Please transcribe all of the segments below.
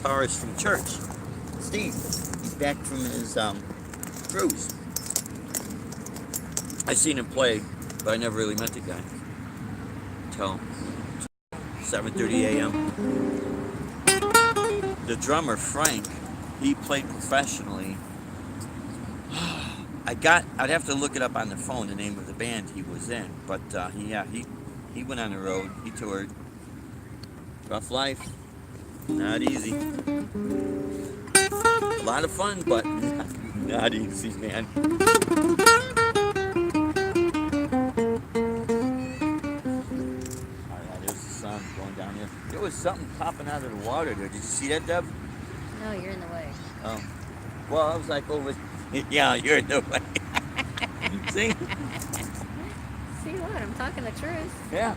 guitarist from church, Steve. He's back from his cruise. I seen him play, but I never really met the guy until 7:30 a.m. The drummer Frank, he played professionally. I'd have to look it up on the phone, the name of the band he was in, but he went on the road, he toured. Rough life, not easy. A lot of fun, but not easy, man. There's the sun going down here. There was something popping out of the water there. Did you see that, Deb? No, you're in the way. Oh. Well, I was like, over. Yeah, you're in the way. See? See what? I'm talking the truth. Yeah.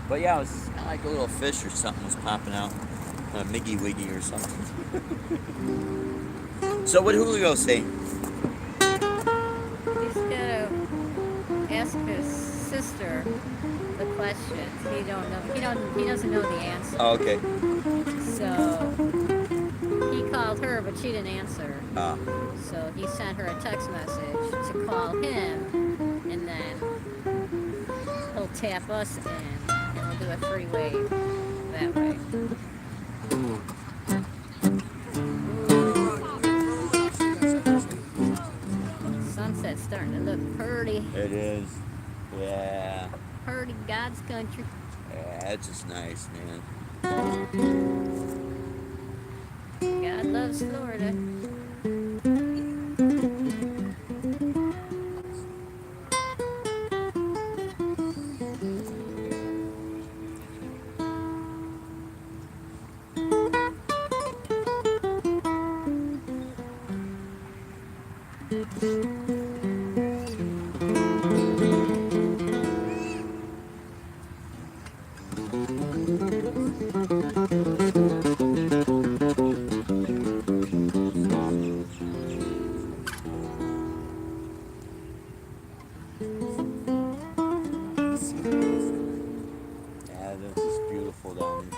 But yeah, it was kind of like a little fish or something was popping out. A Miggy Wiggy or something. So what did Julio say? He's gonna ask his sister the questions. He don't know. He doesn't know the answer. Oh, okay. So he called her, but she didn't answer. So he sent her a text message to call him, and then he'll tap us in, and we'll do a free wave that way. Ooh. Sunset's starting to look pretty. It is. Yeah. Pretty God's country. Yeah, it's just nice, man. God loves Florida. Yeah, this is beautiful down here.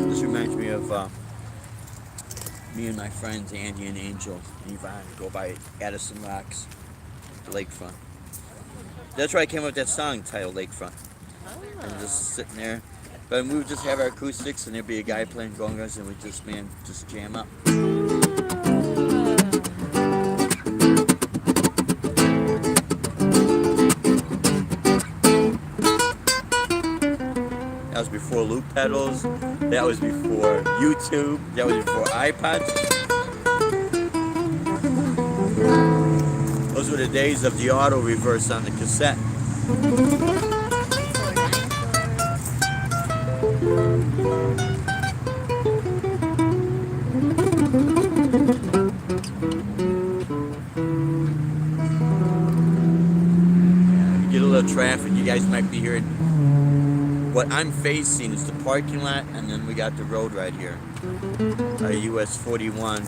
This reminds me of me and my friends Andy and Angel and Yvonne go by Addison Rocks, the lakefront. That's why I came up with that song titled Lakefront. And Oh. just sitting there. But we would just have our acoustics and there'd be a guy playing gongas and we'd just, man, just jam up. That was before loop pedals. That was before YouTube. That was before iPods. Those were the days of the auto reverse on the cassette. Get a little traffic. You guys might be hearing. What I'm facing is the parking lot, and then we got the road right here. US 41,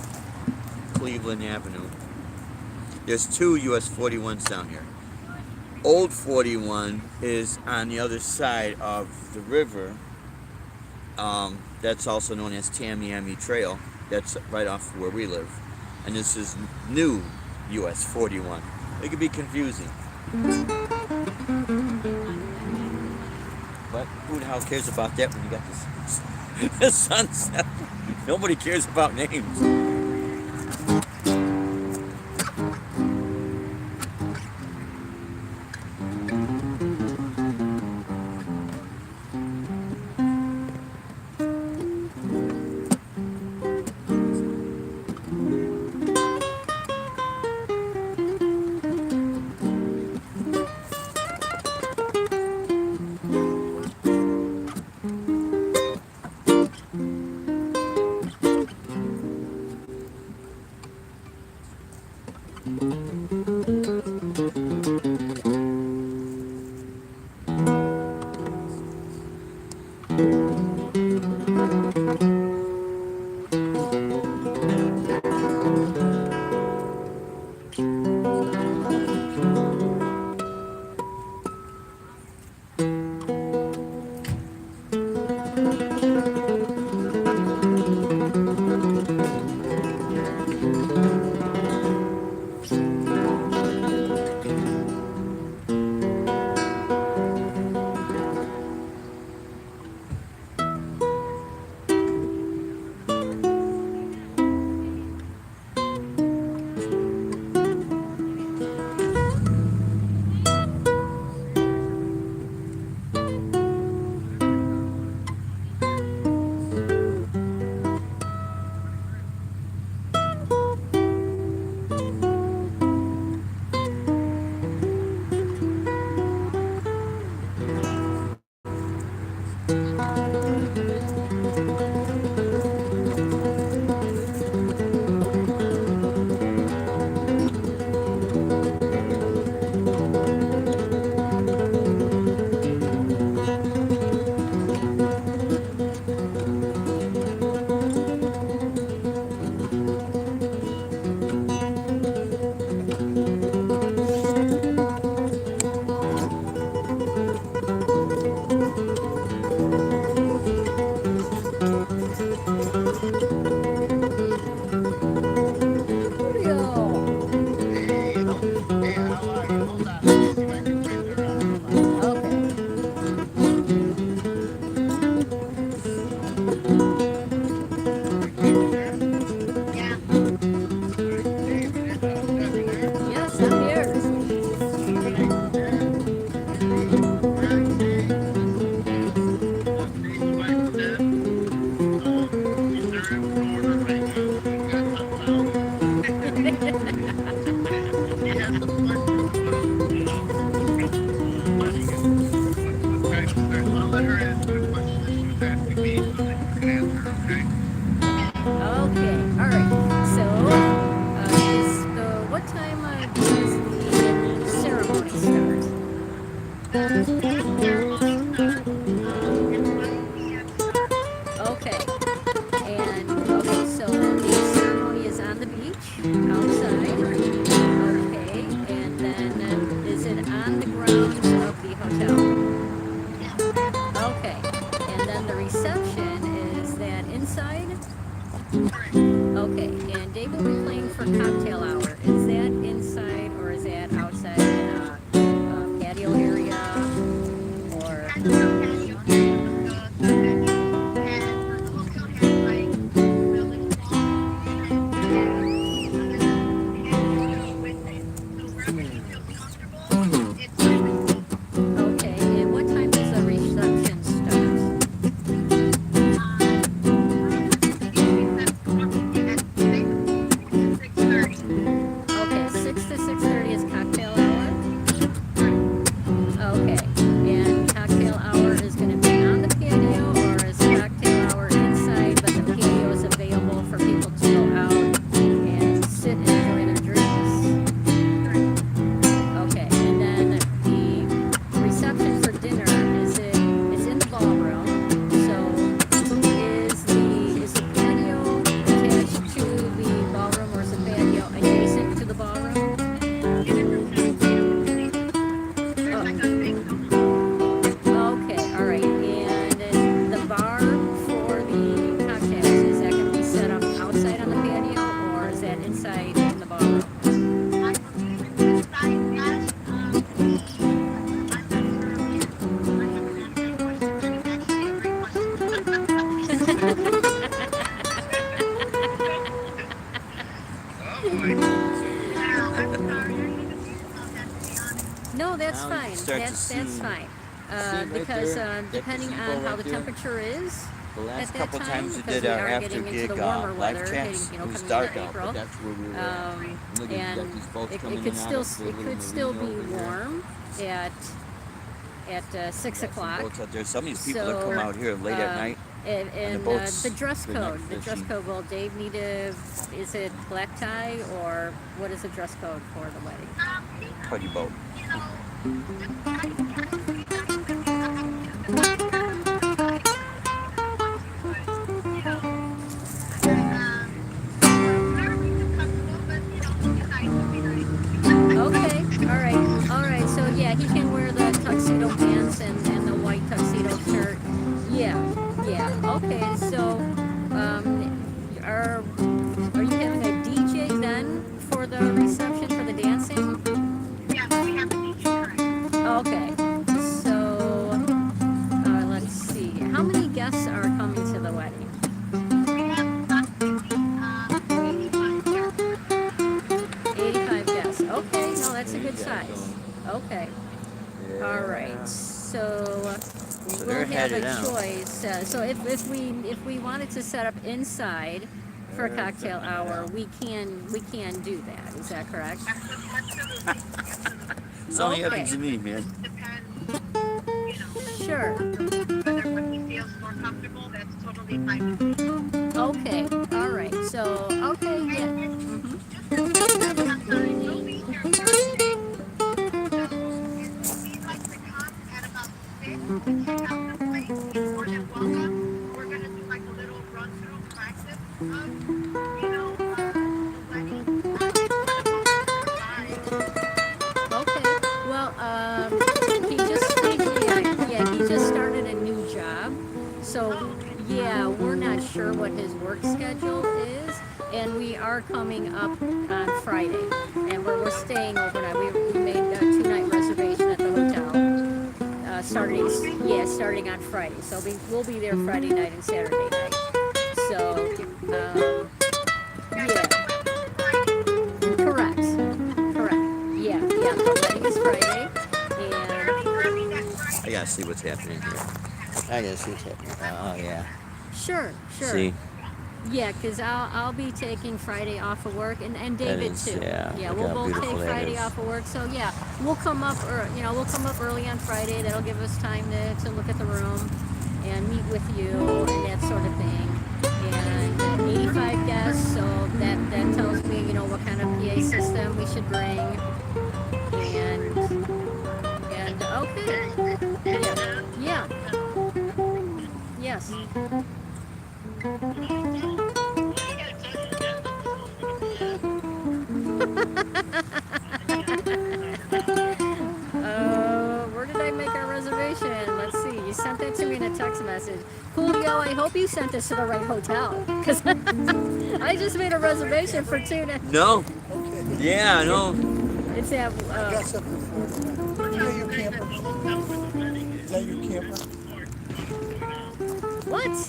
Cleveland Avenue. There's two US 41s down here. Old 41 is on the other side of the river. That's also known as Tamiami Trail. That's right off where we live. And this is new US 41. It can be confusing. But who the hell cares about that when you got this sunset? Nobody cares about names. Okay, and what time does the reception start? Okay, 6 to 6:30 is cocktail hour. Okay, and cocktail hour is going to be on the patio, or is cocktail hour inside, but the patio is available for people to go out and sit and enjoy their drinks? Okay, and then the reception for dinner it's in the ballroom. So is the patio attached to the ballroom, or is the patio adjacent to the ballroom? Okay, all right. And the bar for the cocktails, is that going to be set up outside on the patio, or is that inside in the ballroom? No, that's Now you fine. start to That's see- fine. right Because there? That depending gazebo on how right the there? temperature is The at last that couple time, times we because did we our are after getting into gig the warmer live weather, chats, heading, it was coming dark into out, but April. that's where we were at. Look, you got And these folks it coming could in still out of the it little could still be marina over here. warm at 6 Got some o'clock. boats out there. Some of these people that come So, out here late at night. And the boats, the dress they're not code. The dress fishing. code. Will Dave need is it black tie, or what is the dress code for the wedding? Putty boat. Okay, all right. So yeah, he can wear the tuxedo pants and the white tuxedo shirt. Yeah. Okay, so are you having a DJ then for the reception, for the dancing? Okay. So let's see. How many guests are coming to the wedding? 85 guests. Okay, no, that's a good size. Okay. All right. So So we'll they're have headed a out. choice. So if we wanted to set up inside for a cocktail hour, we can do that. Is that correct? It's only Okay. happened to me, man. Sure. Okay. All right. So okay. Yeah. Okay. Well, he just started a new job, so yeah, we're not sure what his work schedule is, and we are coming up on Friday, and we're staying overnight. We made a 2-night reservation at the hotel, starting on Friday. So we'll be there Friday night and Saturday night. So, yeah. Correct. Yeah. The wedding is Friday, and I gotta see what's happening here. I gotta see what's happening. Oh yeah. sure. See. Yeah, because I'll be taking Friday off of work, and David is- too. yeah, look we'll how both take beautiful that Friday is. off of work. So yeah, we'll come up early on Friday. That'll give us time to look at the room and meet with you and that sort of thing. And 85 guests, so that tells me what kind of PA system we should bring. And okay. Yeah. Yes. Where did I make our reservation? Let's see. You sent that to me in a text message. Julio, I hope you sent this to the right hotel, because I just made a reservation for 2 nights. No. Yeah, I know. It's at Got something for you. Is that your camper? Is that your camper? What?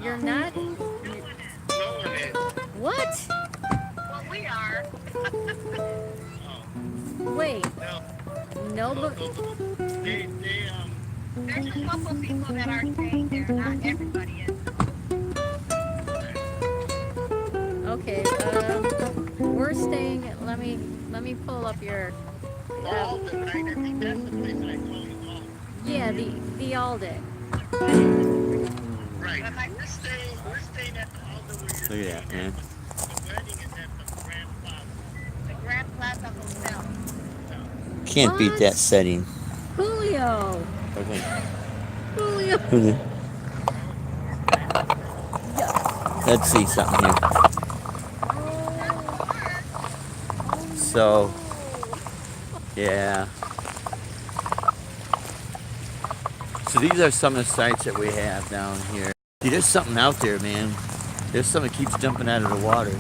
You're not? No one is. What? Well, we are. Wait. No, No, but there's a couple people that are staying there. Not everybody is. okay. We're staying. Let me pull up your. Alden, right? I think that's the place that I told you about. Yeah, the Alden. Right. But like we're staying at the Alden where Look at that, man. the wedding is at the Grand Plaza. The Grand Plaza Hotel. Can't beat that What? setting. Julio. Okay. Julio. Let's see something here. So, yeah. So these are some of the sites that we have down here. See, there's something out there, man. There's something that keeps jumping out of the water.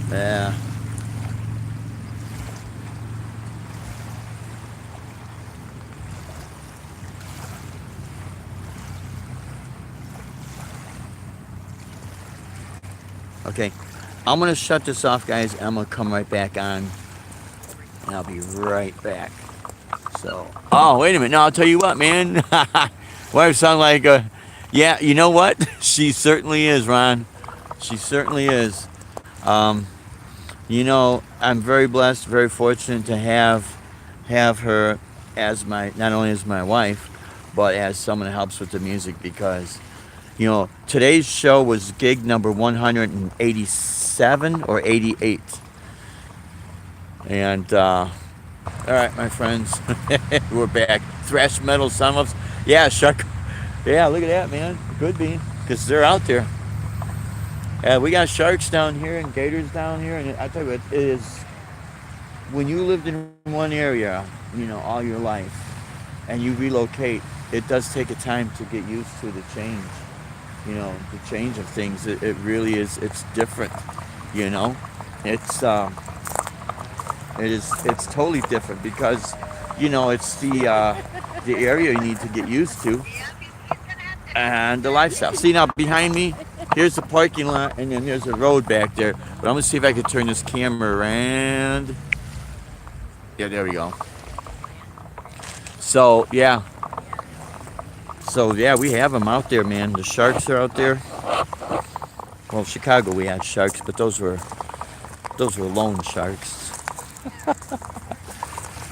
Yeah. Okay, I'm gonna shut this off, guys. And I'm gonna come right back on, and I'll be right back. So, oh, wait a minute. No, I'll tell you what, man. Wife sound like a, yeah. You know what? She certainly is, Ron. She certainly is. You know, I'm very blessed, very fortunate to have her as my, not only as my wife, but as someone that helps with the music, because, you know, today's show was gig number 187 or 88. And, all right, my friends, we're back. Thrash metal, some of us. Yeah, Shark. Yeah, look at that, man. Could be, because they're out there. We got sharks down here and gators down here. And I tell you what, it is, when you lived in one area, you know, all your life, and you relocate, it does take a time to get used to the change. You know, the change of things. It really is. It's different. You know, it's totally different, because, you know, it's the area you need to get used to, and the lifestyle. See, now behind me, here's the parking lot, and then there's a road back there. But I'm gonna see if I can turn this camera around. Yeah, there we go. So yeah. So yeah, we have them out there, man. The sharks are out there. Well, Chicago we had sharks, but those were lone sharks.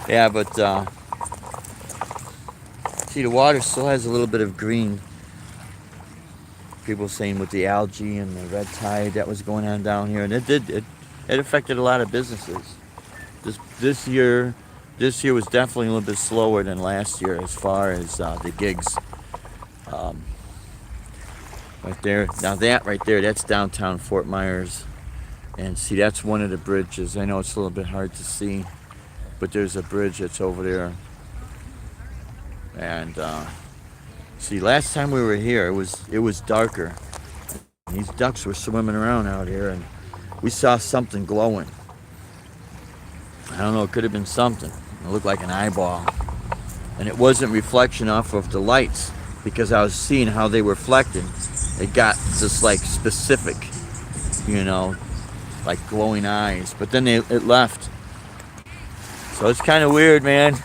Yeah, but see, the water still has a little bit of green. People saying with the algae and the red tide that was going on down here, and it affected a lot of businesses. This year was definitely a little bit slower than last year as far as the gigs. Right there, now that right there, that's downtown Fort Myers, and see, that's one of the bridges. I know it's a little bit hard to see, but there's a bridge that's over there. And see, last time we were here, it was darker. These ducks were swimming around out here, and we saw something glowing. I don't know, it could have been something. It looked like an eyeball, and it wasn't reflection off of the lights, because I was seeing how they were reflecting. It got this like specific, you know, like glowing eyes. But then it left. So it's kind of weird, man.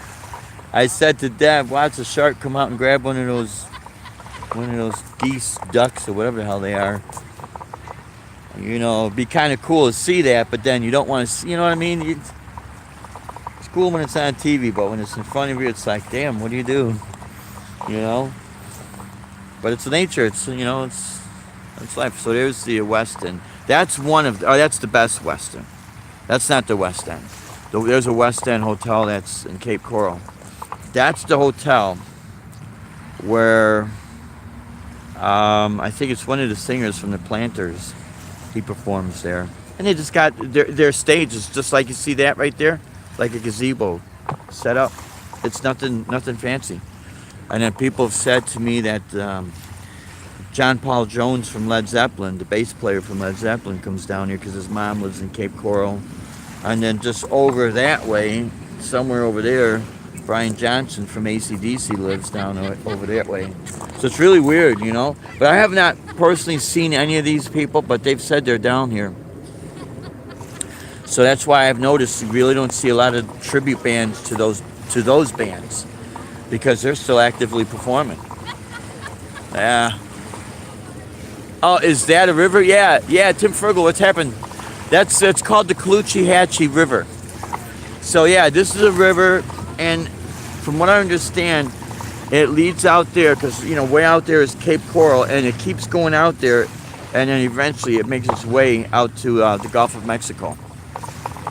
I said to Deb, watch a shark come out and grab one of those geese, ducks, or whatever the hell they are. You know, it'd be kind of cool to see that, but then you don't want to see, you know what I mean? It's cool when it's on TV, but when it's in front of you, it's like, damn, what do? You know? But it's nature. It's, you know, it's life. So there's the West End. That's that's the Best Western. That's not the West End. There's a West End hotel that's in Cape Coral. That's the hotel where I think it's one of the singers from the Planters. He performs there, and they just got their stage is just like you see that right there, like a gazebo set up. It's nothing fancy. And then people have said to me that John Paul Jones from Led Zeppelin, the bass player from Led Zeppelin, comes down here because his mom lives in Cape Coral, And then just over that way, somewhere over there, Brian Johnson from AC/DC lives down over that way. So it's really weird, you know. But I have not personally seen any of these people, but they've said they're down here. So that's why I've noticed you really don't see a lot of tribute bands to those bands, because they're still actively performing. Yeah. Oh, is that a river? Yeah, Tim Fergal, what's happened? It's called the Caloochee River. So yeah, this is a river, and from what I understand, it leads out there because, you know, way out there is Cape Coral, and it keeps going out there, and then eventually it makes its way out to the Gulf of Mexico.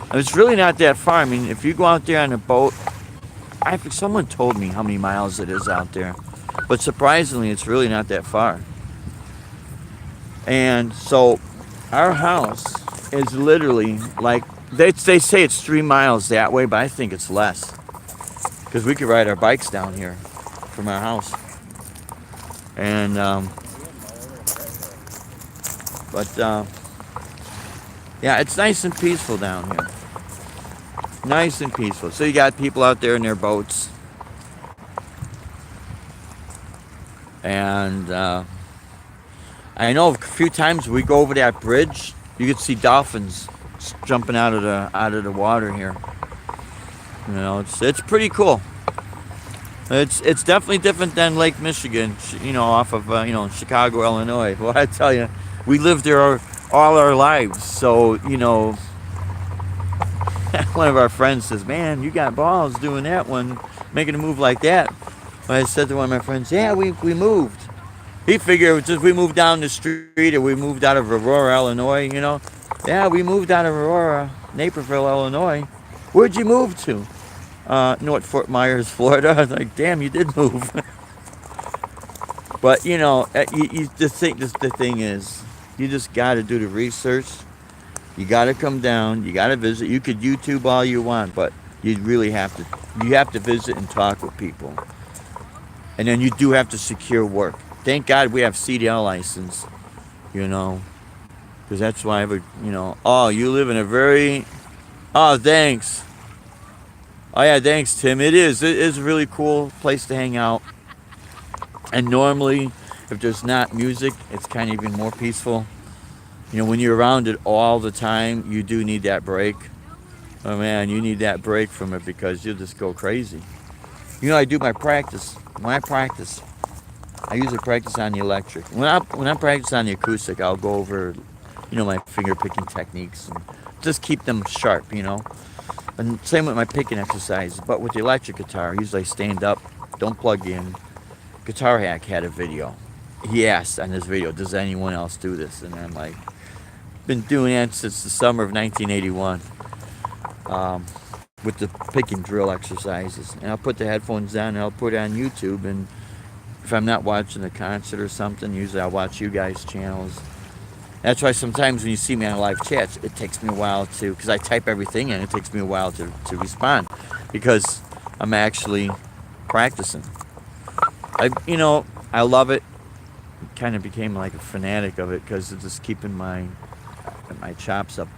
And it's really not that far. I mean, if you go out there on a boat, someone told me how many miles it is out there, but surprisingly, it's really not that far. And so our house is literally like, they say it's 3 miles that way, but I think it's less, because we could ride our bikes down here from our house. And yeah, it's nice and peaceful down here. Nice and peaceful. So you got people out there in their boats, and I know a few times we go over that bridge, you could see dolphins jumping out of the water here. You know, it's pretty cool. It's definitely different than Lake Michigan, you know, off of Chicago, Illinois. Well, I tell you, we lived there all our lives. So, you know, one of our friends says, "Man, you got balls doing that one, making a move like that." I said to one of my friends, "Yeah, we moved." He figured it was just we moved down the street, or we moved out of Aurora, Illinois, you know. Yeah, we moved out of Aurora, Naperville, Illinois. Where'd you move to? North Fort Myers, Florida. I was like, damn, you did move. But, you know, the thing is, you just got to do the research. You got to come down. You got to visit. You could YouTube all you want, but you really have to visit and talk with people. And then you do have to secure work. Thank God we have CDL license, you know, because that's why oh, you live in a very, oh, thanks. Oh yeah, thanks, Tim. It is a really cool place to hang out. And normally, if there's not music, it's kind of even more peaceful. You know, when you're around it all the time, you do need that break. Oh man, you need that break from it, because you'll just go crazy. You know, I do my practice. When I practice, I usually practice on the electric. When I practice on the acoustic, I'll go over, you know, my finger picking techniques and just keep them sharp, you know. And same with my picking exercises. But with the electric guitar, usually I stand up, don't plug in. Guitar Hack had a video. He asked on his video, does anyone else do this? And I'm like, been doing that since the summer of 1981 with the picking drill exercises. And I'll put the headphones on and I'll put it on YouTube. And if I'm not watching a concert or something, usually I'll watch you guys' channels. That's why sometimes when you see me on live chats, it takes me a while to, because I type everything in, it takes me a while to respond, because I'm actually practicing. I love it. Kind of became like a fanatic of it, because it's just keeping my chops up.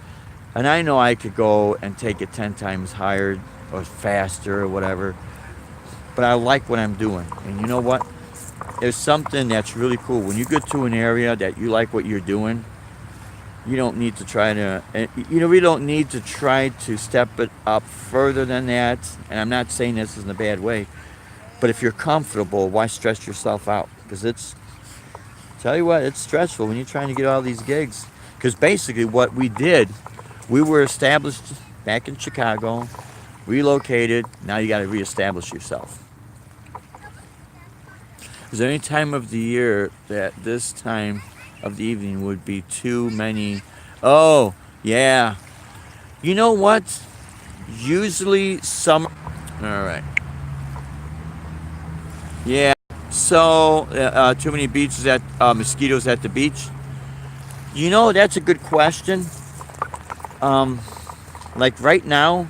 And I know I could go and take it 10 times higher or faster or whatever, but I like what I'm doing. And you know what? There's something that's really cool. When you get to an area that you like what you're doing, you don't need to try to, we don't need to try to step it up further than that. And I'm not saying this in a bad way, but if you're comfortable, why stress yourself out? Because tell you what, it's stressful when you're trying to get all these gigs. Because basically what we did, we were established back in Chicago, relocated, now you got to reestablish yourself. Is there any time of the year that this time of the evening would be too many? Oh, yeah. You know what? Usually summer. All right. Yeah. So, too many mosquitoes at the beach. You know, that's a good question. Like right now,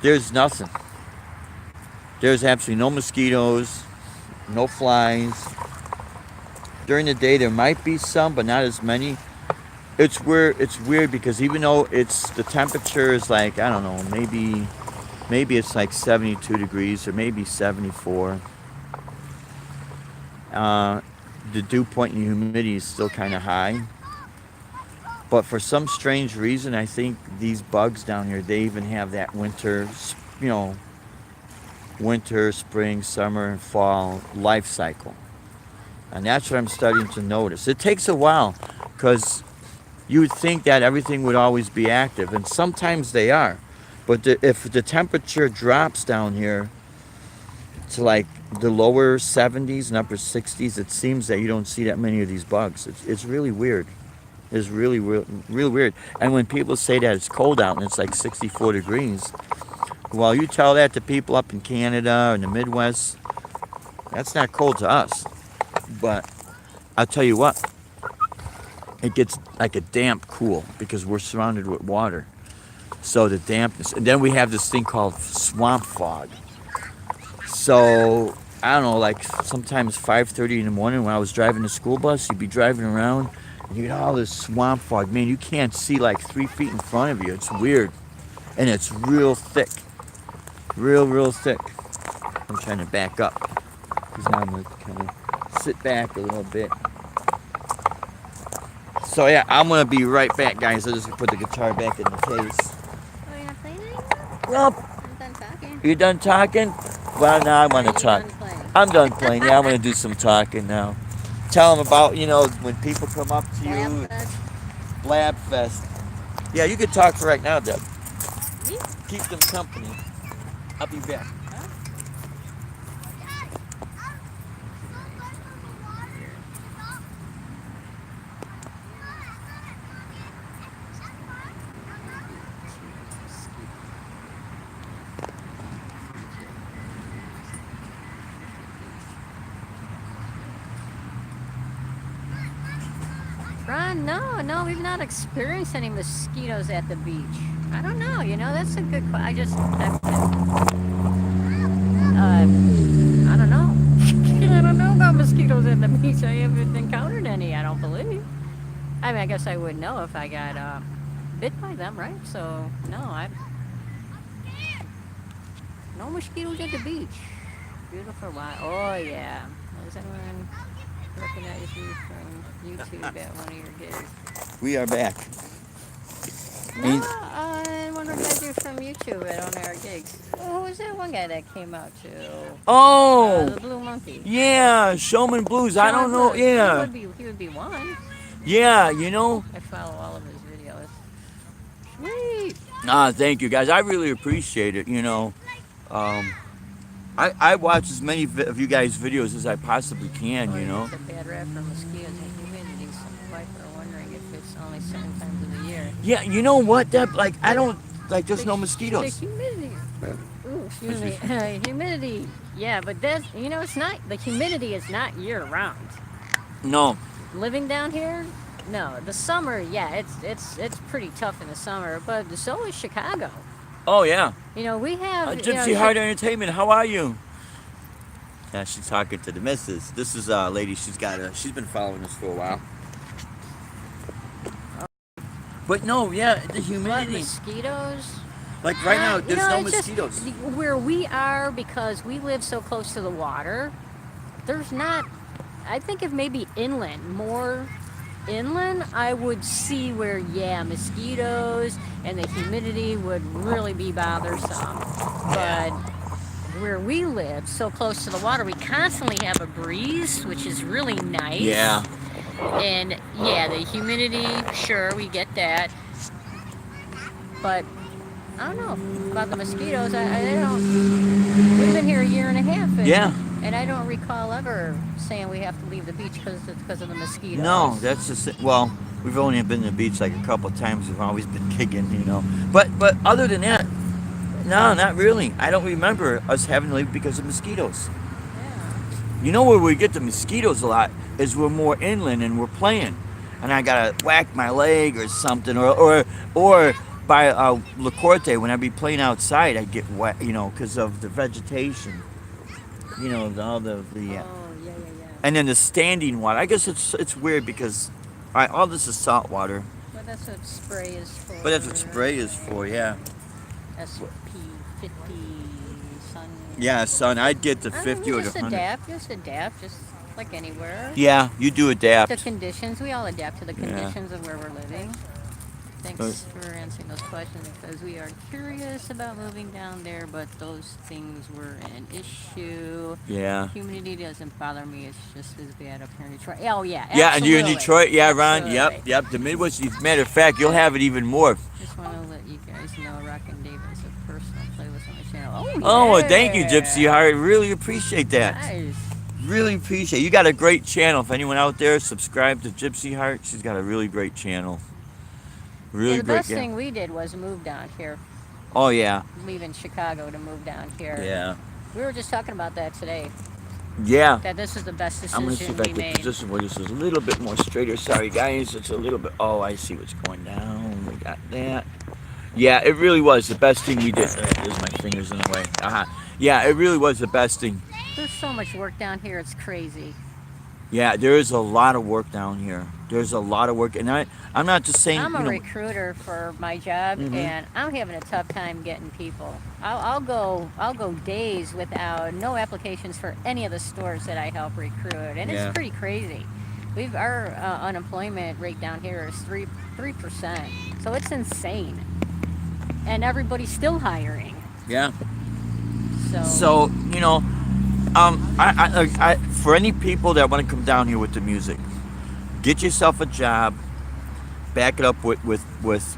there's nothing. There's absolutely no mosquitoes. No flies. During the day there might be some, but not as many. It's weird because even though it's the temperature is like, I don't know, maybe it's like 72 degrees or maybe 74. Uh, the dew point and the humidity is still kind of high. But for some strange reason, I think these bugs down here, they even have that you know, winter, spring, summer, and fall life cycle. And that's what I'm starting to notice. It takes a while because you would think that everything would always be active, and sometimes they are. But if the temperature drops down here to like the lower 70s and upper 60s, it seems that you don't see that many of these bugs. It's really weird. It's really, really weird. And when people say that it's cold out and it's like 64 degrees, well, you tell that to people up in Canada or in the Midwest, that's not cold to us. But I'll tell you what, it gets like a damp cool because we're surrounded with water. So the dampness, and then we have this thing called swamp fog. So I don't know, like sometimes 5:30 in the morning when I was driving the school bus, you'd be driving around and you get all this swamp fog. Man, you can't see like 3 feet in front of you. It's weird. And it's real thick. Real thick. I'm trying to back up because now I'm going to kind of sit back a little bit. So yeah, I'm going to be right back, guys. I just put the guitar back in the case. Oh, you're not playing anymore? Nope. I'm done talking. You done talking? Well, now I'm going to Are you talk. done playing? I'm done playing. Yeah, I'm going to do some talking now. Tell them about, you know, when people come up to you. Blabfest. Blabfest. Yeah, you can talk for right now, Deb. Me? Keep them company. I'll be back. Ron, no, we've not experienced any mosquitoes at the beach. I don't know, that's a good question. I don't know. I don't know about mosquitoes at the beach. I haven't encountered any, I don't believe. I mean, I guess I would know if I got bit by them, right? So, no mosquitoes at the beach. Beautiful wild. Oh, yeah. Does anyone recognize you from YouTube at one of your gigs? We are back. No, I want to recognize you from YouTube at one of our gigs. Who was that one guy that came out to? Oh! The Blue Monkey. Yeah, Showman Blues. I don't know. Blues. Yeah. He would be one. Yeah, I follow all of his videos. Sweet. Thank you, guys. I really appreciate it, I watch as many of you guys' videos as I possibly can, It's a bad rap for mosquitoes and humidity. Some people are wondering if it's only certain times of the year. Yeah, you know what, Deb? Like, I don't, like, there's no mosquitoes. The humidity. Ooh, excuse me. Humidity. Yeah, but it's not, the humidity is not year round. No. Living down here, no. The summer, yeah, it's pretty tough in the summer, but so is Chicago. Oh, yeah. We have... Gypsy Heart Entertainment, how are you? Yeah, she's talking to the missus. This is a lady, she's been following us for a while. But no, yeah, the But humidity. mosquitoes... Like right now, there's no it's just mosquitoes. where we are, because we live so close to the water, there's not... I think if maybe more inland, I would see where, mosquitoes and the humidity would really be bothersome. But where we live, so close to the water, we constantly have a breeze, which is really nice. Yeah. And the humidity, sure, we get that. But I don't know about the mosquitoes. I don't. We've been here a year and a half. And I don't recall ever saying we have to leave the beach because of the mosquitoes. No, that's just, well, we've only been to the beach like a couple of times. We've always been kicking, But other than that, no, not really. I don't remember us having to leave because of mosquitoes. Yeah. Where we get the mosquitoes a lot is we're more inland and we're playing. And I gotta whack my leg or something, or by La Corte, when I be playing outside, I get wet, because of the vegetation. All the Oh, yeah. and then the standing water. I guess it's weird because all this is salt water. that's what spray is for. But that's what spray is for, yeah. SP50 sun. Yeah, son, I'd get the 50 or the Just 100. adapt, just like anywhere. Yeah, you do The adapt. conditions, we all adapt to the Yeah. conditions of where we're living. Thanks for answering those questions because we are curious about moving down there, but those things were an issue. Yeah. Humidity doesn't bother me; it's just as bad up here in Detroit. Oh yeah, Yeah, and you're in absolutely. Detroit, yeah, Ron. Absolutely. Yep. The Midwest. Matter of fact, you'll have it even more. Just want to let you guys know, Rockin' Dave is a personal playlist on my channel. Oh, Oh, well, thank you, Gypsy Heart. Really appreciate that. Nice. Really appreciate. You got a great channel. If anyone out there subscribe to Gypsy Heart, she's got a really great channel. Really Yeah, the great. best thing we did was move down here, Oh yeah. leaving Chicago to move down here. Yeah. We were just talking about that today. Yeah. That this is the best I'm gonna see decision if I we can made. position where this is a little bit more straighter. Sorry guys, it's a little bit. Oh, I see what's going down. We got that. Yeah, it really was the best thing we did. There's my fingers in the way. Yeah, it really was the best thing. There's so much work down here; it's crazy. Yeah, there is a lot of work down here. There's a lot of work, and I'm not just saying. I'm a you know, recruiter for my job, Mhm. and I'm having a tough time getting people. I'll go days without no applications for any of the stores that I help recruit, and Yeah. it's pretty crazy. Our unemployment rate down here is 3%, so it's insane, and everybody's still hiring. Yeah. So So you know, for any people that want to come down here with the music, get yourself a job. Back it up with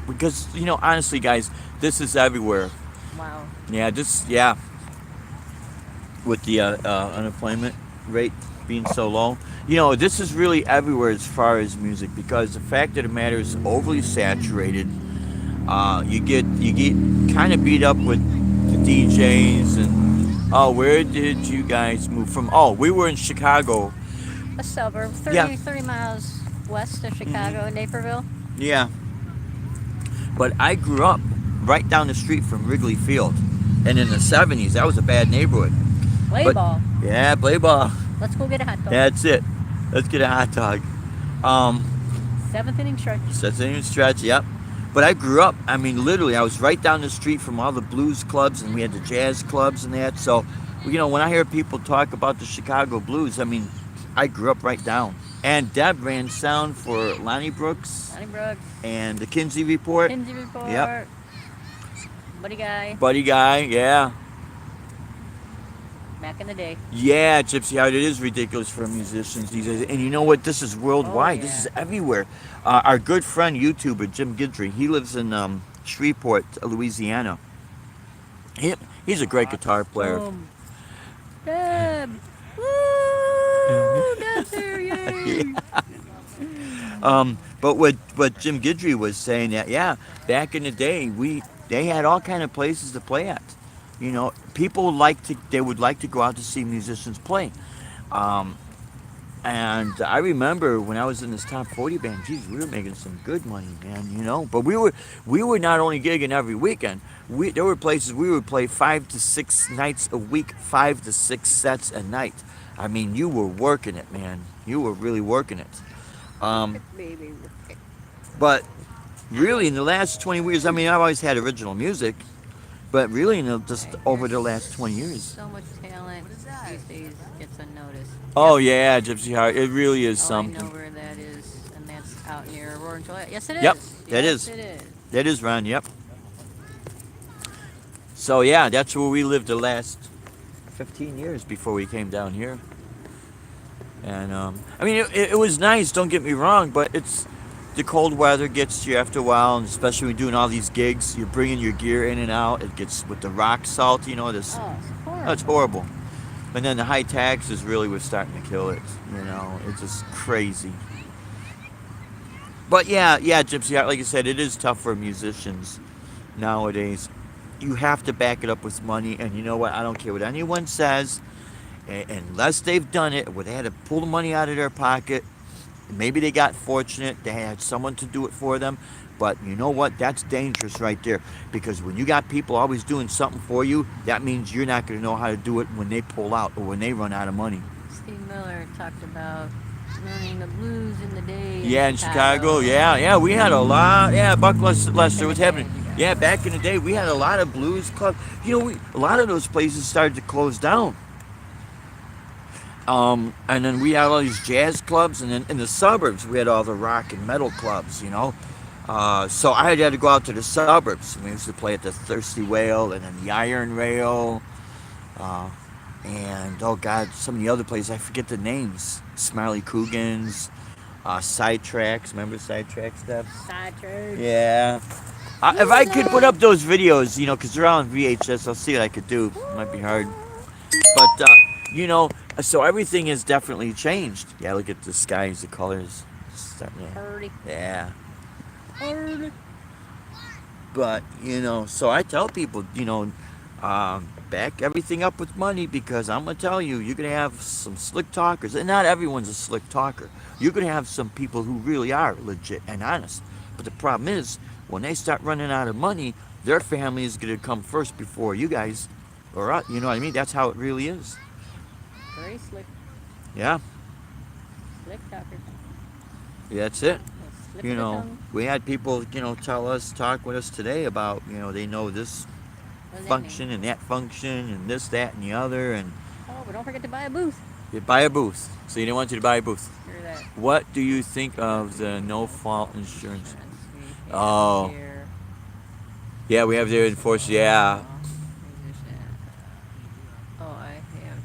because you know honestly, guys, this is everywhere. wow. Yeah. With the unemployment rate being so low, you know, this is really everywhere as far as music because the fact of the matter is overly saturated. You get kind of beat up with the DJs and where did you guys move from? Oh, we were in Chicago. A suburb, 30, Yeah. 30 miles west of Chicago, Naperville. Yeah. But I grew up right down the street from Wrigley Field, and in the '70s, that was a bad neighborhood. Play But- ball. Yeah, play ball. Let's go get a hot dog. That's it. Let's get a hot dog. Seventh inning stretch. That's a stretch, yep. But I grew up, I mean, literally, I was right down the street from all the blues clubs, and we had the jazz clubs and that. So, you know, when I hear people talk about the Chicago blues, I mean, I grew up right down. And Deb ran sound for Lonnie Brooks Lonnie Brooks. and the Kinsey Report. Kinsey Report. Yep. Buddy Guy. Buddy Guy, yeah. Back in the day. Yeah, Gypsy Heart, it is ridiculous for musicians these days. And you know what? This is worldwide. Oh, This yeah. is everywhere. Our good friend, YouTuber, Jim Guidry, he lives in Shreveport, Louisiana. He's a great guitar player. Boom. Deb. Woo! Deb's here, yay! But what Jim Guidry was saying that, yeah, back in the day, they had all kind of places to play at. You know, people they would like to go out to see musicians play. And I remember when I was in this top 40 band, geez, we were making some good money, man, you know. But we were not only gigging every weekend. There were places we would play 5 to 6 nights a week, 5 to 6 sets a night. I mean, you were working it, man. You were really working it. Baby. But really, in the last 20 years, I mean, I've always had original music, but really, just over the last 20 years. So much talent these days gets unnoticed. Oh yeah, Gypsy Heart, it really is I know something. where that is, and that's out near Aurora, Georgia. Yes, it is. Yep, that yes, is. it is. That is Ron. Yep. So yeah, that's where we lived the last 15 years before we came down here. And I mean, it was nice. Don't get me wrong, but it's the cold weather gets to you after a while, and especially when you're doing all these gigs, you're bringing your gear in and out. It gets with the rock salt, you know. This Oh, it's horrible. oh, it's horrible. And then the high taxes really was starting to kill it. You know, it's just crazy. But yeah, Gypsy Heart, like I said, it is tough for musicians nowadays. You have to back it up with money, and you know what? I don't care what anyone says, unless they've done it, where they had to pull the money out of their pocket. Maybe they got fortunate; they had someone to do it for them. But you know what? That's dangerous right there, because when you got people always doing something for you, that means you're not going to know how to do it when they pull out or when they run out of money. Steve Miller talked about Learning the blues in the day. Yeah, in Chicago. Yeah, we had a lot. Yeah, Buck Lester was happening. Yeah, back in the day, we had a lot of blues clubs. You know, a lot of those places started to close down. And then we had all these jazz clubs, and then in the suburbs, we had all the rock and metal clubs, you know. So I had to go out to the suburbs. We used to play at the Thirsty Whale and then the Iron Rail. And, oh God, some of the other places, I forget the names. Smiley Coogan's, Sidetracks. Remember Sidetracks stuff? Sidetracks. Yeah. If I could put up those videos, you know, because they're on VHS, I'll see what I could do. It might be hard. But, you know, so everything has definitely changed. Yeah, look at the skies, the colors. Pretty. Yeah. But, you know, so I tell people, you know, back everything up with money, because I'm going to tell you, you're going to have some slick talkers. And not everyone's a slick talker. You're going to have some people who really are legit and honest. But the problem is, when they start running out of money, their family is going to come first before you guys. Or us, you know what I mean? That's how it really is. Very slick. Yeah. Slick talker. Yeah, that's it. Slip You of the know, tongue. we had people, you know, talk with us today about, you know, they know this What does that function mean? and that function and this, that, and the other, and Oh, but don't forget to buy a booth. you buy a booth. So you didn't want you to buy a booth. Hear that? What do you think of the no-fault insurance? We have Oh. here. Yeah, we have there enforced. Yeah, Oh, I have.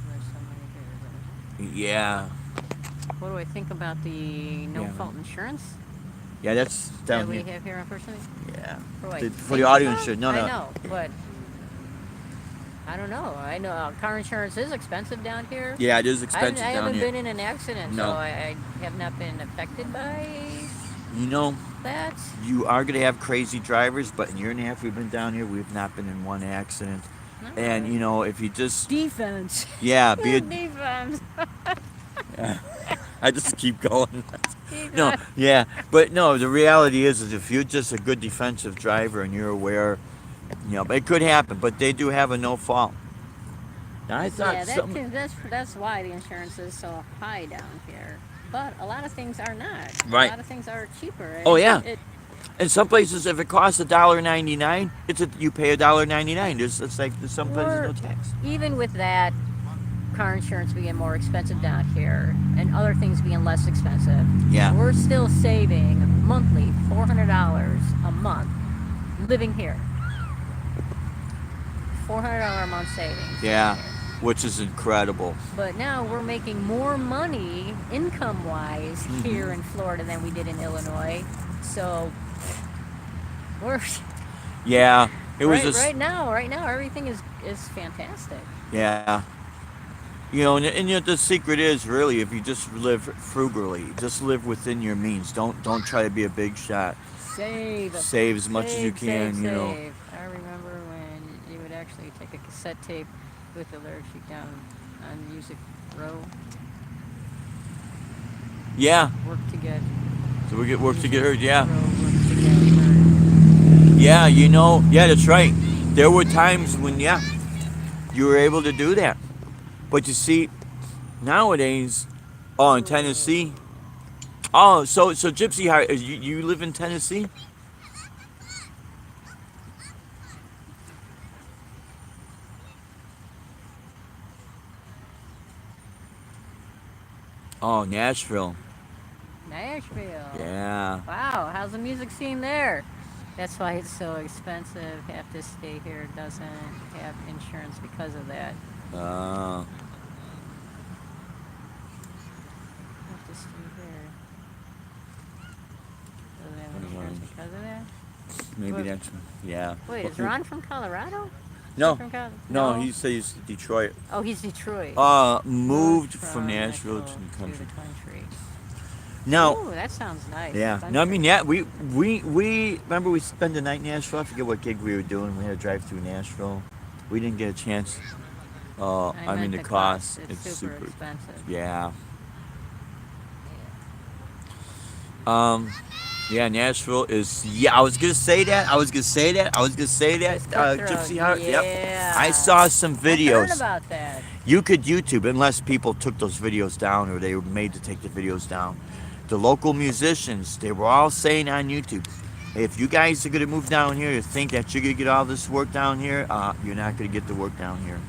There's so many here. yeah, What do I think about the no-fault insurance yeah. That's that down we here. have here, unfortunately? Yeah, For, what, for the safety audio stuff? insurance. No, I no. know, but I don't know. I know car insurance is expensive down here. Yeah, it is expensive I down haven't here. been in an accident, No. so I have not been affected by You know, that. you are gonna have crazy drivers, but in a year and a half we've been down here, we've not been in one accident. And you know, if you just Defense. be a Defense. I just keep going. No, yeah, but no, the reality is if you're just a good defensive driver and you're aware, you know, but it could happen, but they do have a no fault. Now I thought Yeah, something. that's why the insurance is so high down here. But a lot of things are not. Right. A lot of things are cheaper. Oh, yeah. It, In some places, if it costs $1.99, you pay $1.99. It's like there's some places no tax. even with that, car insurance being more expensive down here and other things being less expensive, Yeah. we're still saving monthly $400 a month living here. $400 a month savings. Yeah, which is incredible. But now we're making more money income-wise Mm-hmm. here in Florida than we did in Illinois. So we're Yeah, it was right, just right now everything is fantastic. yeah. You know, and you know, the secret is really if you just live frugally, just live within your means. Don't try to be a big shot. Save. Save as much as you Save, can. save, You know. save. I remember when you would actually take a cassette tape with the lyric sheet down on Music Row. Yeah. Work to get. So we get work to get heard. Yeah. Row, work to get heard. Yeah. You know. Yeah, that's right. There were times when you were able to do that, but you see, nowadays, in Tennessee. Oh, so Gypsy, how you live in Tennessee? Oh, Nashville. Nashville. Yeah. Wow, how's the music scene there? That's why it's so expensive. Half the state here doesn't have insurance because of that. Uh, Half the state here doesn't have What do you insurance want? because of that. maybe Well- that's yeah. Wait, is Ron from Colorado? No, From no. He says he's Detroit. Oh, he's Detroit. Moved from Nashville to the country. Now, Ooh, that sounds nice. yeah. No, I mean, yeah. We remember we spent the night in Nashville. I forget what gig we were doing. We had to drive through Nashville. We didn't get a chance. I mean, the cost. It's super expensive. Yeah. Yeah, Nashville is. Yeah, I was gonna say that. It's cutthroat, Gypsy Heart. Yep. yeah. I saw some I heard videos. about that. You could YouTube, unless people took those videos down or they were made to take the videos down. The local musicians, they were all saying on YouTube, if you guys are going to move down here to think that you're going to get all this work down here, you're not going to get the work down here.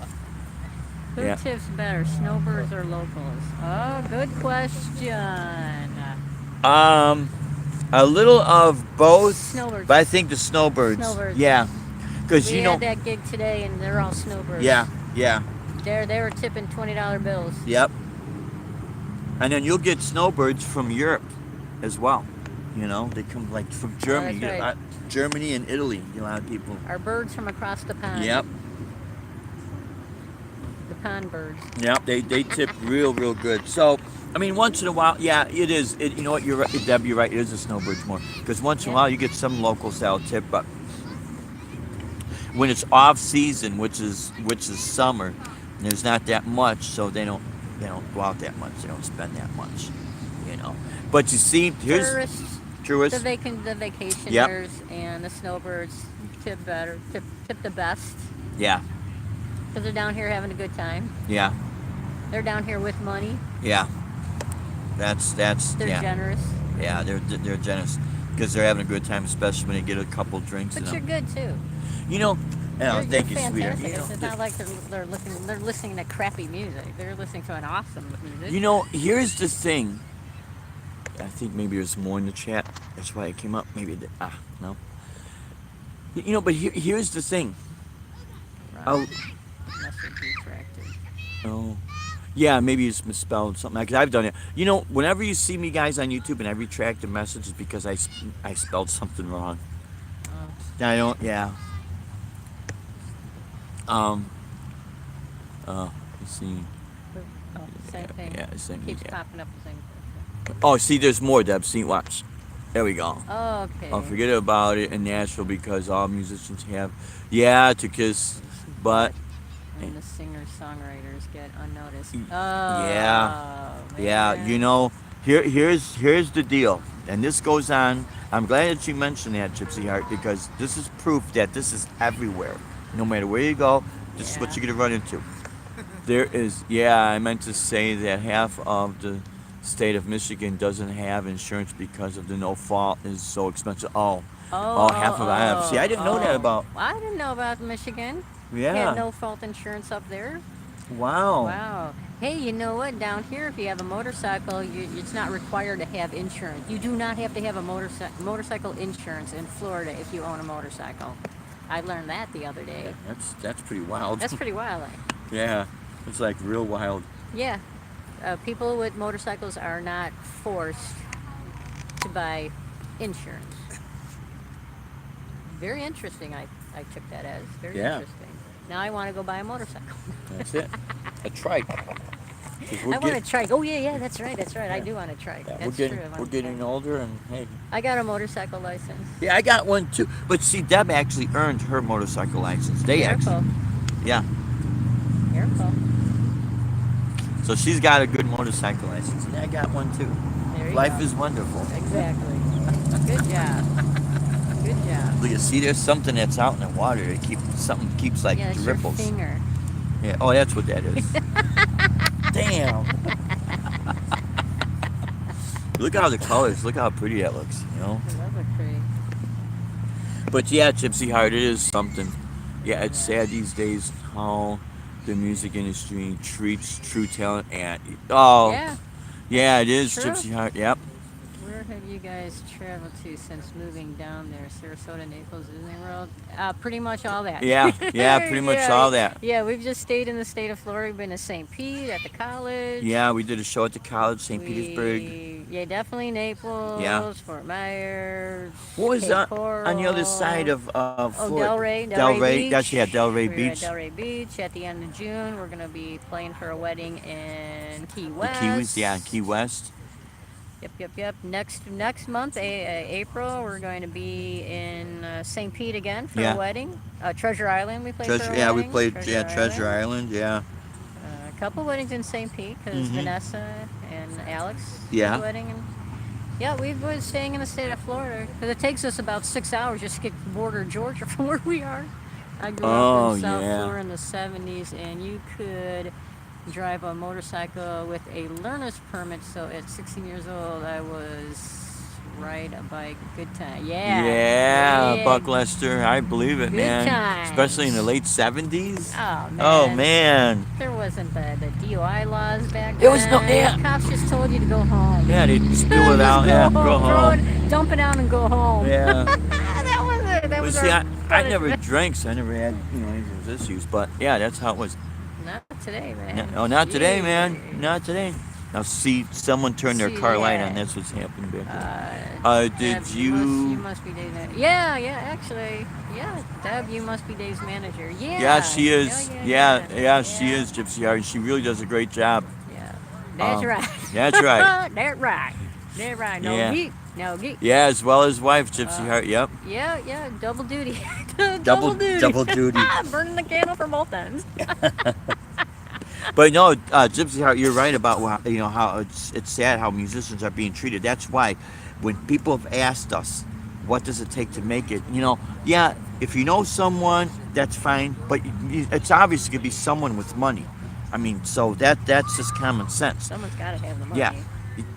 Who Yeah. tips better, snowbirds or locals? Oh, good question. A little of both, Snowbirds. but I think the snowbirds. Snowbirds. Yeah, because We you know. had that gig today, and they're all snowbirds. Yeah, yeah, They were tipping $20 bills. yep. And then you'll get snowbirds from Europe as well. You know, they come like from Germany. You that's get a right. lot- Germany and Italy. You get a lot of people. Our birds from across the pond. Yep, The pond birds. yep. They tip real good. So, I mean, once in a while, yeah, it is. You know what? You're right, Deb. You're right. It is the snowbirds more because once in a Yeah. while you get some locals that'll tip, but when it's off season, which is summer, there's not that much, so they don't go out that much. They don't spend that much, you know. But you see, here's Tourists, tourists. the vacationers, and the snowbirds tip better, tip the best, Yeah, because they're down here having a good time. yeah, They're down here with money. yeah. That's They're yeah, generous. yeah. They're generous because they're having a good time, especially when they get a couple drinks in But you're them. good too. You know, You're thank you, sweetheart. fantastic. You know, It's not like they're listening to crappy music. They're listening to an awesome music. you know, here's the thing. I think maybe there's more in the chat. That's why it came up. Maybe it did. No. You know, but here's the thing. I'll, Must be retracted. Oh, yeah, maybe it's misspelled something. Because I've done it. You know, whenever you see me guys on YouTube and I retract a message, it's because I spelled something wrong. Oh. I don't. Yeah. Let's see. Oh, same thing. Yeah, same thing. Keeps Yeah. popping up the same thing. Oh, see, there's more, Deb. See, watch. There we go. Oh, okay. Oh, forget about it in Nashville because all musicians have, yeah, to kiss, but And the singer-songwriters get unnoticed. Oh, yeah, yeah. man. You know, here's the deal, and this goes on. I'm glad that you mentioned that, Gypsy Heart, because this is proof that this is everywhere. No matter where you go, this is what Yeah. you're gonna run into. There is, yeah. I meant to say that half of the state of Michigan doesn't have insurance because of the no fault is so expensive. Oh, half of it. See, I didn't know that about. I didn't know about Michigan. Yeah. Had no fault insurance up there. Wow. Wow. Hey, you know what? Down here, if you have a motorcycle, it's not required to have insurance. You do not have to have a motorcycle insurance in Florida if you own a motorcycle. I learned that the other day. That's pretty wild. That's pretty wild. Yeah, it's like real wild. Yeah. People with motorcycles are not forced to buy insurance. Very interesting, I took that as. Very Yeah. interesting. Now I want to go buy a motorcycle. That's it. A trike. 'Cause I want a trike. Oh, yeah, that's right. I do want a trike. Yeah, That's we're true. I want we're a getting trike. older, and hey. I got a motorcycle license. Yeah, I got one too. But see, Deb actually earned her motorcycle license. They Careful. actually. Yeah. Careful. So she's got a good motorcycle license, and I got one too. There you Life go. is wonderful. Exactly. Good job. Good job. Look, you see, there's something that's out in the water. Something keeps like Yeah, it's ripples. your finger. Yeah. Oh, that's what that is. Damn. Look at all the colors. Look how pretty that looks. You know. I love a tree. But yeah, Gypsy Heart, it is something. Yeah, it's sad these days how the music industry treats true talent. And yeah, it is True. Gypsy Heart. Yep. Where have you guys traveled to since moving down there? Sarasota, Naples, Disney World? Pretty much all that. Yeah, pretty much all that. Yeah, we've just stayed in the state of Florida. We've been to St. Pete, at the college. Yeah, we did a show at the college, St. Petersburg. Yeah, definitely Naples, Yeah. Fort Myers. What was Cape that Coral. on the other side of Oh, Florida? Delray. Delray. Beach. That's Delray We were Beach. at Delray Beach at the end of June. We're gonna be playing for a wedding in Key The West. Key West, yeah, Key West. Yep. Next month, April, we're going to be in St. Pete again for Yeah. a wedding. Treasure Island, we played for a Yeah, we wedding. played Treasure Island. Yeah. A couple weddings in St. Pete because Mhm. Vanessa and Alex Yeah. had a wedding. And yeah, we've been staying in the state of Florida because it takes us about 6 hours just to get to the border of Georgia from where we are. I grew up Oh, in South yeah. Florida in the 70s, and you could drive a motorcycle with a learner's permit. So at 16 years old, I was ride a bike. Good time. Yeah, Buck Lester, I believe it, Good man. times. Especially in the late 70s. Oh man. Oh man. There wasn't the DUI laws back then. It was no- yeah. Cops just told you to go home. Yeah, they spill it Just out. Yeah, go throw home. it, dump it out and go home. Yeah. That was it. That But was see, our I never drank, so I never had any of those issues. But yeah, that's how it was. Not today, man. No, not today, man. Jeez. Not today. Now, see, someone turned their See, car light yeah. on. That's what's happening back there. Did Deb, you? You must be Dave's manager. Yeah, actually. Yeah, Deb, you must be Dave's manager. Yeah. Yeah, she is. Yeah. She is, Gypsy Heart. She really does a great job. Yeah. That's right. That's right. That's right. That's right. No Yeah. geek. No geek. Yeah, as well as wife, Gypsy Heart. Yep. Yeah. Double duty. Double duty. duty. Burning the candle from both ends. But no, Gypsy Heart, you're right about how it's sad how musicians are being treated. That's why when people have asked us, what does it take to make it? Yeah, if you know someone, that's fine. But it's obviously going to be someone with money. I mean, so that's just common sense. Someone's got to have the money. Yeah.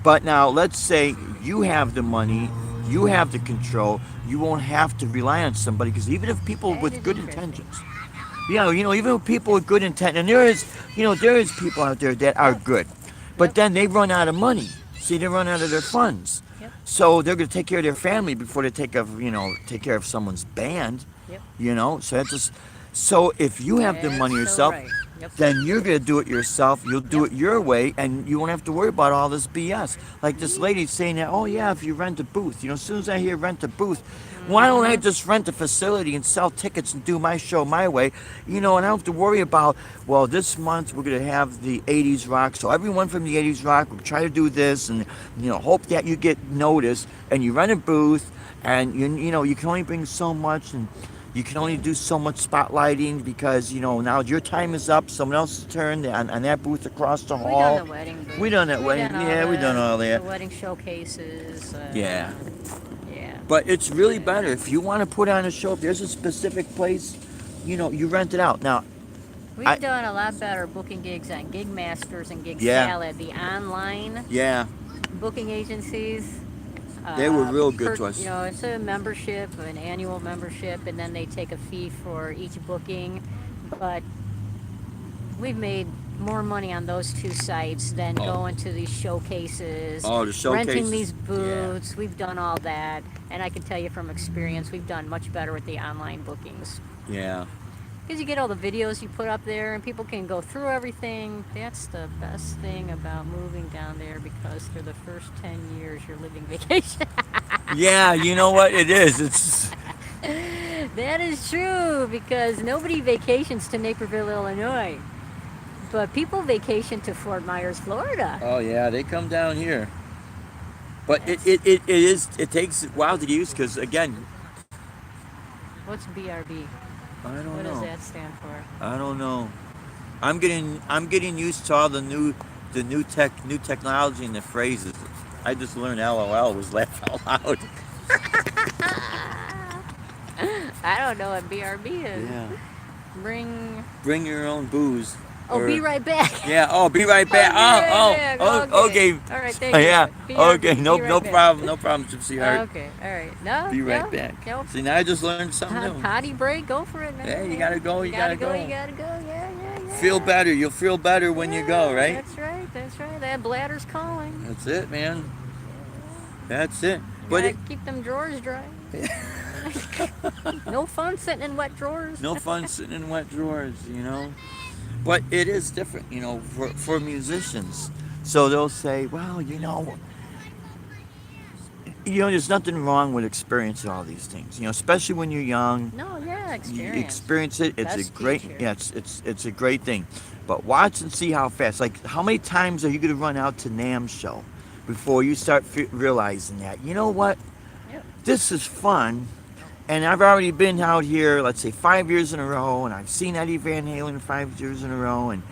But now let's say you have the money, you have the control, you won't have to rely on somebody, because even if people That with is good interesting. intentions, even with people with good intent, and there is people out there that are good, but Yep. then they run out of money. See, they run out of their funds. Yep. So they're going to take care of their family before they take care of someone's band. Yep. So that's just, so if you have the That's so so yourself, right. Yep. then you're going to do it yourself. You'll do it your way, and you won't have to worry about all this BS. Like this lady saying that, oh yeah, if you rent a booth, as soon as I hear rent a booth, why don't I just rent a facility and sell tickets and do my show my way? And I don't have to worry about, well, this month we're going to have the 80s rock, so everyone from the 80s rock will try to do this, and hope that you get noticed, and you rent a booth, and you can only bring so much, and you can only do so much spotlighting, because now your time is up, someone else's turn on that booth across the We hall. done the wedding. booth. We done that wedding. Yeah, we done all that. The wedding showcases. Yeah. Yeah. But it's really better if you want to put on a show. If there's a specific place, you rent it out. Now, We've I- done a lot better booking gigs on Gig Masters and Gig Yeah. Salad, the online yeah, booking agencies. They were real good to us. It's a membership, an annual membership, and then they take a fee for each booking. But we've made more money on those two sites than going to these showcases, the showcases. renting these booths. We've done all that, and I can tell you from experience, we've done much better with the online bookings. Yeah. Because you get all the videos you put up there, and people can go through everything. That's the best thing about moving down there, because for the first 10 years, you're living vacation. Yeah, you know what it is. It's That is true, because nobody vacations to Naperville, Illinois. But people vacation to Fort Myers, Florida. oh yeah, they come down here. But it takes a while to use, because again, What's BRB? I don't What know. does that stand for? I don't know. I'm getting used to all the new technology and the phrases. I just learned LOL was laugh out loud. I don't know what BRB is. Yeah. Bring your own booze. Oh, Or- be right back. Yeah. Oh, be right back. Okay. All right, thank you. Yeah. Be right Okay. back. No Be right back. problem. No problem, Gypsy Heart. Okay, all right. No, Be right no, back. No. See, now I just learned something new. Potty break, go for it, man. Yeah, you gotta go. You gotta go. You gotta go. Yeah. Feel better. You'll feel better when you go, right? That's right. That bladder's calling. That's it, man. That's it. But But keep them drawers dry. No fun sitting in wet drawers. no fun sitting in wet drawers, But it is different, for musicians. So they'll say, well, there's nothing wrong with experiencing all these things, especially when you're young. No, yeah, You experience. experience it. It's Best a great, teacher. yeah, it's a great thing. But watch and see how fast. Like, how many times are you going to run out to NAMM show before you start realizing that, you know what, Yep. this is fun, and I've already been out here, let's say 5 years in a row, and I've seen Eddie Van Halen 5 years in a row, and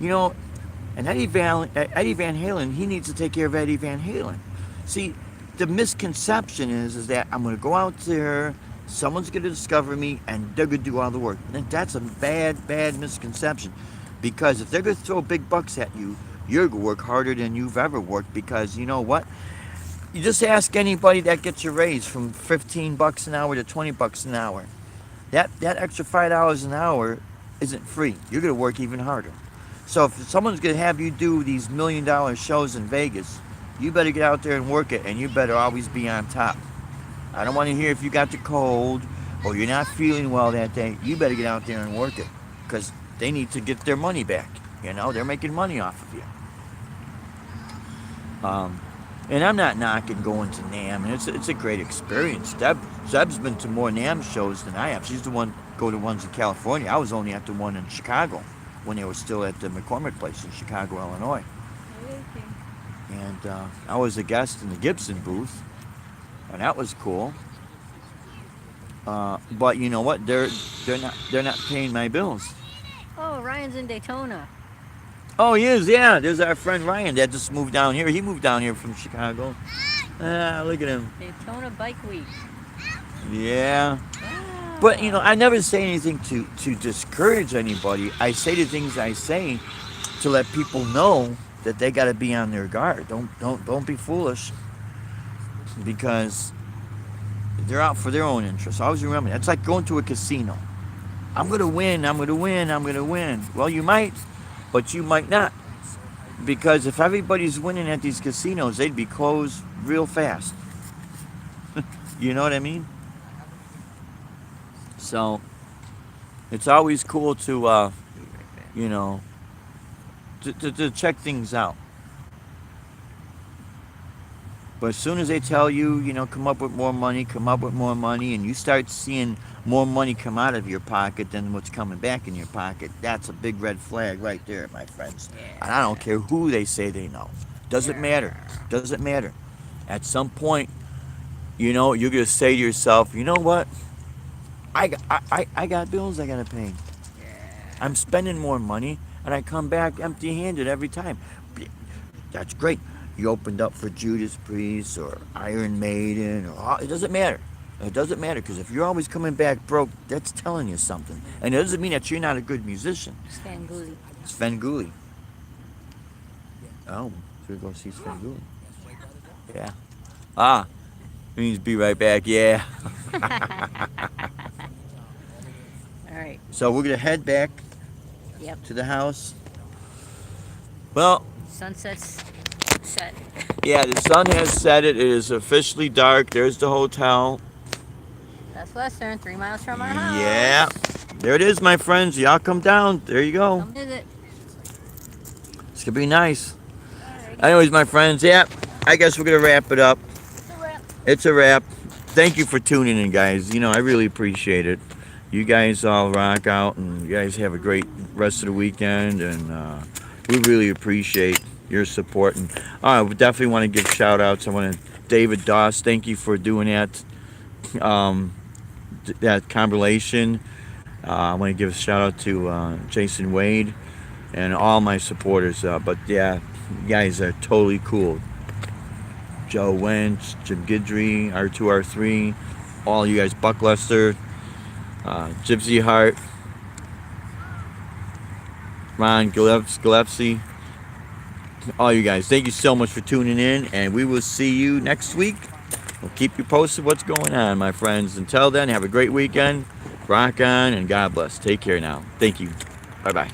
and Eddie Van Halen, he needs to take care of Eddie Van Halen. See, the misconception is that I'm going to go out there, someone's going to discover me, and they're going to do all the work. And that's a bad misconception. Because if they're going to throw big bucks at you, you're going to work harder than you've ever worked. Because you know what? You just ask anybody that gets a raise from 15 bucks an hour to 20 bucks an hour. That extra $5 an hour isn't free. You're going to work even harder. So if someone's going to have you do these $1 million shows in Vegas, you better get out there and work it, and you better always be on top. I don't want to hear if you got the cold or you're not feeling well that day. You better get out there and work it, because they need to get their money back. You know, they're making money off of you. And I'm not knocking going to NAMM, and it's a great experience. Zeb's been to more NAMM shows than I have. She's the one go to ones in California. I was only at the one in Chicago when they were still at the McCormick place in Chicago, Illinois. Okay. And I was a guest in the Gibson booth, and that was cool. But you know what? They're not paying my bills. Oh, Ryan's in Daytona. Oh, he is, yeah. There's our friend Ryan that just moved down here. He moved down here from Chicago. Look at him. Daytona Bike Week. Yeah. Ah. But, you know, I never say anything to discourage anybody. I say the things I say to let people know that they got to be on their guard. Don't be foolish, because they're out for their own interests. Always remember, that's like going to a casino. I'm going to win, I'm going to win, I'm going to win. Well, you might, but you might not. Because if everybody's winning at these casinos, they'd be closed real fast. You know what I mean? So, it's always cool to, you know, to check things out. But as soon as they tell you, you know, come up with more money, and you start seeing more money come out of your pocket than what's coming back in your pocket, that's a big red flag right there, my friends. And I don't care who they say they know. Doesn't matter. Doesn't matter. At some point, you know, you're going to say to yourself, you know what? I got bills I got to pay. I'm spending more money, and I come back empty-handed every time. That's great. You opened up for Judas Priest or Iron Maiden, or it doesn't matter. It doesn't matter, because if you're always coming back broke, that's telling you something. And it doesn't mean that you're not a good musician. Svengoolie. Svengoolie. Oh, should we go see Svengoolie? Yeah. Means be right back. Yeah. All right. So we're gonna head back. Yep. To the house. Well. Sunset's set. Yeah, the sun has set. It is officially dark. There's the hotel. That's Western, 3 miles from our house. Yeah. There it is, my friends. Y'all come down. There you go. Come visit. It's gonna be nice. Alrighty. Anyways, my friends, yeah, I guess we're gonna wrap it up. It's a wrap. It's a wrap. Thank you for tuning in, guys. You know, I really appreciate it. You guys all rock out, and you guys have a great rest of the weekend, and we really appreciate your support. And I definitely want to give shout outs. I want to David Doss, thank you for doing that that compilation. I want to give a shout out to Jason Wade and all my supporters. But yeah, you guys are totally cool. Joe Wentz, Jim Guidry, R2R3, all you guys, Buck Lester, Gypsy Hart, Ron Gillespie, all you guys. Thank you so much for tuning in, and we will see you next week. We'll keep you posted what's going on, my friends. Until then, have a great weekend. Rock on, and God bless. Take care now. Thank you. Bye-bye.